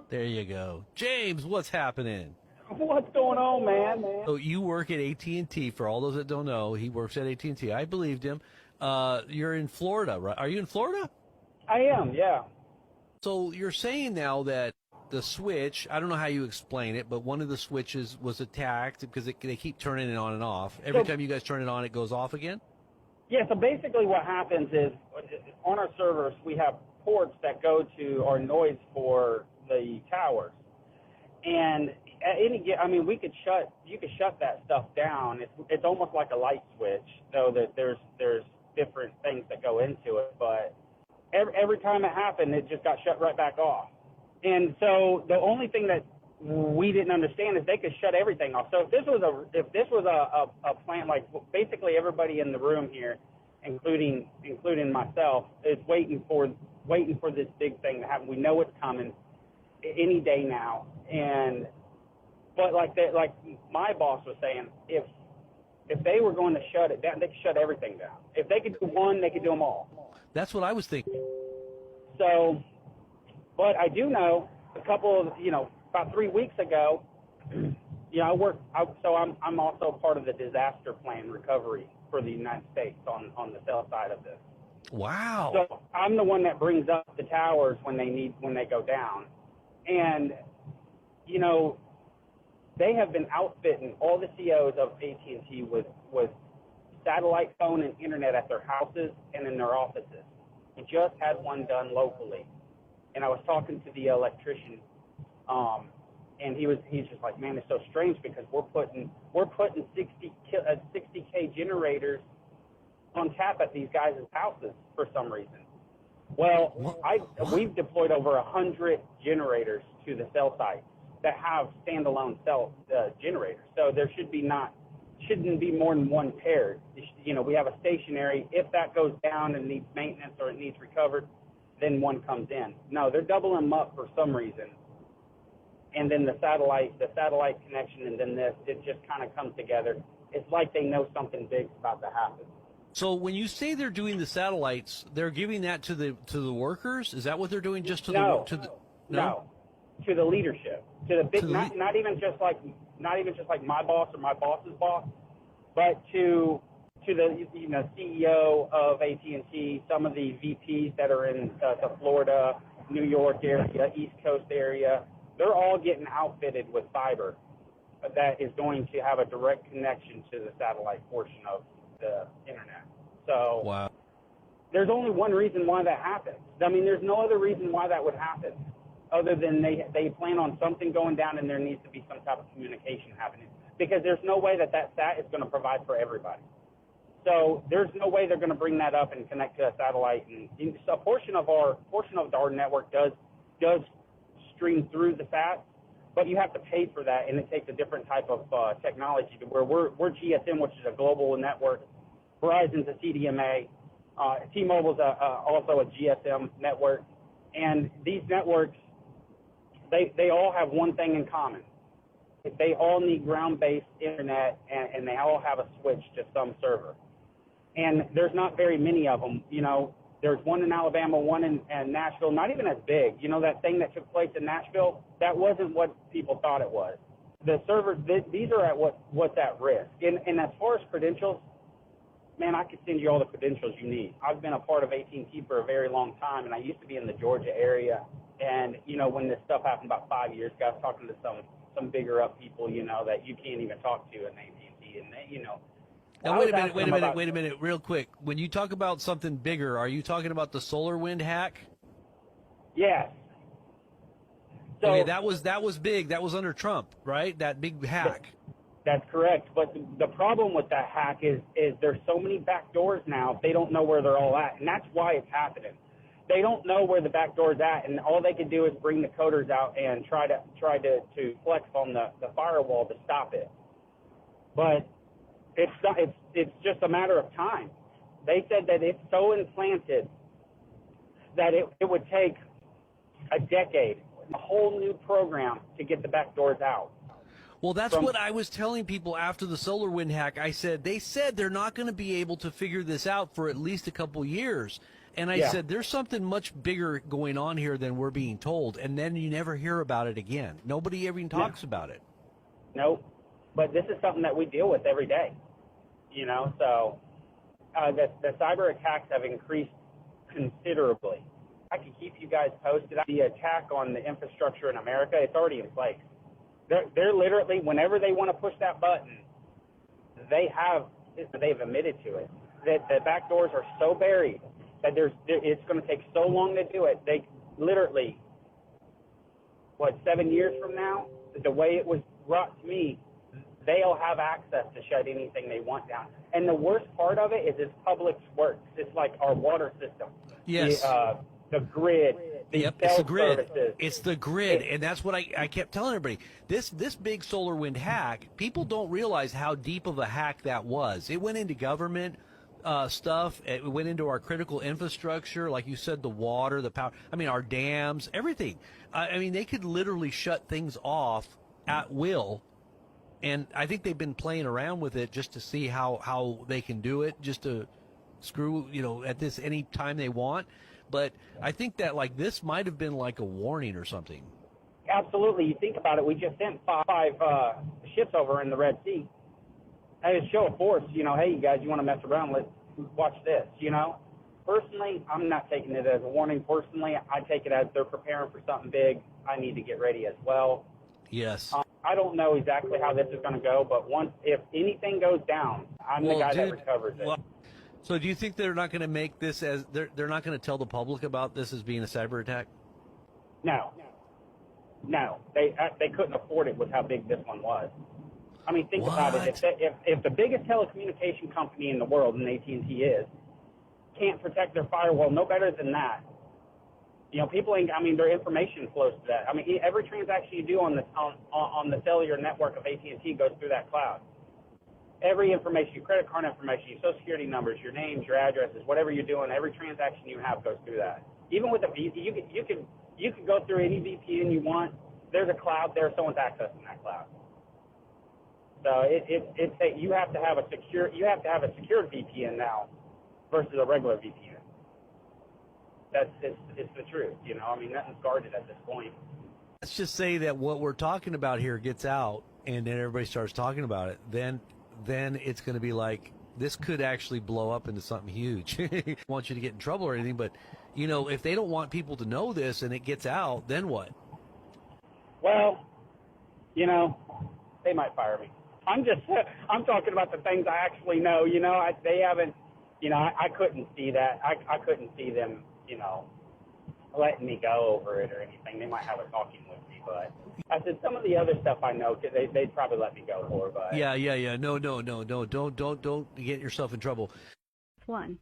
There you go. James, what's happening? What's going on, man? So you work at AT&T. For all those that don't know, he works at AT&T. I believed him. You're in Florida, right? Are you in Florida? I am, yeah. So you're saying now that the switch, I don't know how you explain it, but one of the switches was attacked because they keep turning it on and off. Every time you guys turn it on, it goes off again? Yeah, so basically what happens is on our servers, we have ports that go to our noise for the towers. And at any, you could shut that stuff down. It's almost like a light switch, though that there's different things that go into it. But every time it happened, it just got shut right back off. And so the only thing that we didn't understand is they could shut everything off. So if this was a plant, like basically everybody in the room here, including myself, is waiting for this big thing to happen. We know it's coming any day now. But like my boss was saying, if they were going to shut it down, they could shut everything down. If they could do one, they could do them all. That's what I was thinking. So, but I do know about 3 weeks ago, I'm also part of the disaster plan recovery for the United States on the cell side of this. Wow. So I'm the one that brings up the towers when they go down. And, they have been outfitting all the COs of AT&T with satellite phone and internet at their houses and in their offices. We just had one done locally. And I was talking to the electrician, and he's just like, man, it's so strange because we're putting 60K generators on tap at these guys' houses for some reason. Well, we've deployed over 100 generators to the cell sites that have standalone cell generators. So there shouldn't be more than one paired. We have a stationary. If that goes down and needs maintenance or it needs recovered, then one comes in. No, they're doubling them up for some reason. And then the satellite connection, and then it just kind of comes together. It's like they know something big's about to happen. So when you say they're doing the satellites, they're giving that to the workers? Is that what they're doing? Just to No, to the leadership, to the big, not even just like my boss or my boss's boss, but to the CEO of AT&T, some of the VPs that are in the Florida, New York area, East Coast area. They're all getting outfitted with fiber that is going to have a direct connection to the satellite portion of the internet. So wow. There's only one reason why that happens. I mean, there's no other reason why that would happen other than they plan on something going down and there needs to be some type of communication happening, because there's no way that sat is going to provide for everybody. So there's no way they're going to bring that up and connect to a satellite. And so a portion of our network does stream through the SAT, but you have to pay for that, and it takes a different type of technology to where we're GSM, which is a global network. Verizon's a CDMA. T-Mobile's also a GSM network. And these networks, they all have one thing in common. They all need ground-based internet, and they all have a switch to some server. And there's not very many of them. There's one in Alabama, one in Nashville, not even as big. That thing that took place in Nashville, that wasn't what people thought it was. The servers, these are at what's at risk. And as far as credentials, man, I could send you all the credentials you need. I've been a part of AT&T for a very long time, and I used to be in the Georgia area. And, when this stuff happened about 5 years ago, I was talking to some bigger up people, that you can't even talk to in AT&T. And, Now, wait a minute, real quick. When you talk about something bigger, are you talking about the SolarWinds hack? Yes. So, okay, that was big. That was under Trump, right? That big hack. That's correct. But the problem with that hack is there's so many back doors now, they don't know where they're all at. And that's why it's happening. They don't know where the back door's at, and all they can do is bring the coders out and try to flex on the firewall to stop it. But it's just a matter of time. They said that it's so implanted that it would take a decade, a whole new program to get the back doors out. Well, that's what I was telling people after the SolarWinds hack. They said they're not going to be able to figure this out for at least a couple years. And I Yeah. said, there's something much bigger going on here than we're being told. And then you never hear about it again. Nobody even talks about it. Nope. But this is something that we deal with every day, so the cyber attacks have increased considerably. I can keep you guys posted. The attack on the infrastructure in America, it's already in place. They're literally, whenever they want to push that button, they've admitted to it. That the back doors are so buried that it's going to take so long to do it. They literally, 7 years from now, the way it was brought to me, they'll have access to shut anything they want down. And the worst part of it is it's public works. It's like our water system. Yes. The grid. Yep, it's the grid. Services. It's the grid, and that's what I kept telling everybody. This big SolarWind hack, people don't realize how deep of a hack that was. It went into government stuff. It went into our critical infrastructure, like you said, the water, the power. I mean, our dams, everything. I mean, they could literally shut things off at will. And I think they've been playing around with it just to see how they can do it, just to screw, at this any time they want. But I think that this might have been like a warning or something. Absolutely. You think about it. We just sent five ships over in the Red Sea. Hey, it's a show of force. Hey, you guys, you want to mess around? Let's watch this. Personally, I'm not taking it as a warning. Personally, I take it as they're preparing for something big. I need to get ready as well. Yes. I don't know exactly how this is going to go, but if anything goes down, I'm the guy that recovers it. Well, so do you think they're not going to make this as they're not going to tell the public about this as being a cyber attack? No. They couldn't afford it with how big this one was. I mean, think about it. If the biggest telecommunication company in the world, and AT&T is, can't protect their firewall no better than that, people ain't. I mean, their information flows to that. I mean, every transaction you do on the cellular network of AT&T goes through that cloud. Every information, your credit card information, your social security numbers, your names, your addresses, whatever you're doing, every transaction you have goes through that. Even with you could go through any VPN you want. There's a cloud there. Someone's accessing that cloud. So you have to have a secured VPN now versus a regular VPN. It's the truth, I mean, nothing's guarded at this point. Let's just say that what we're talking about here gets out, and then everybody starts talking about it. Then it's going to be like, this could actually blow up into something huge. I want you to get in trouble or anything, but if they don't want people to know this and it gets out, then what? Well, they might fire me. I'm talking about the things I actually know. They haven't. I couldn't see that. I couldn't see them. Letting me go over it or anything. They might have a talking with me, but I said some of the other stuff I know they'd probably let me go for. But yeah. No. Don't get yourself in trouble. 1.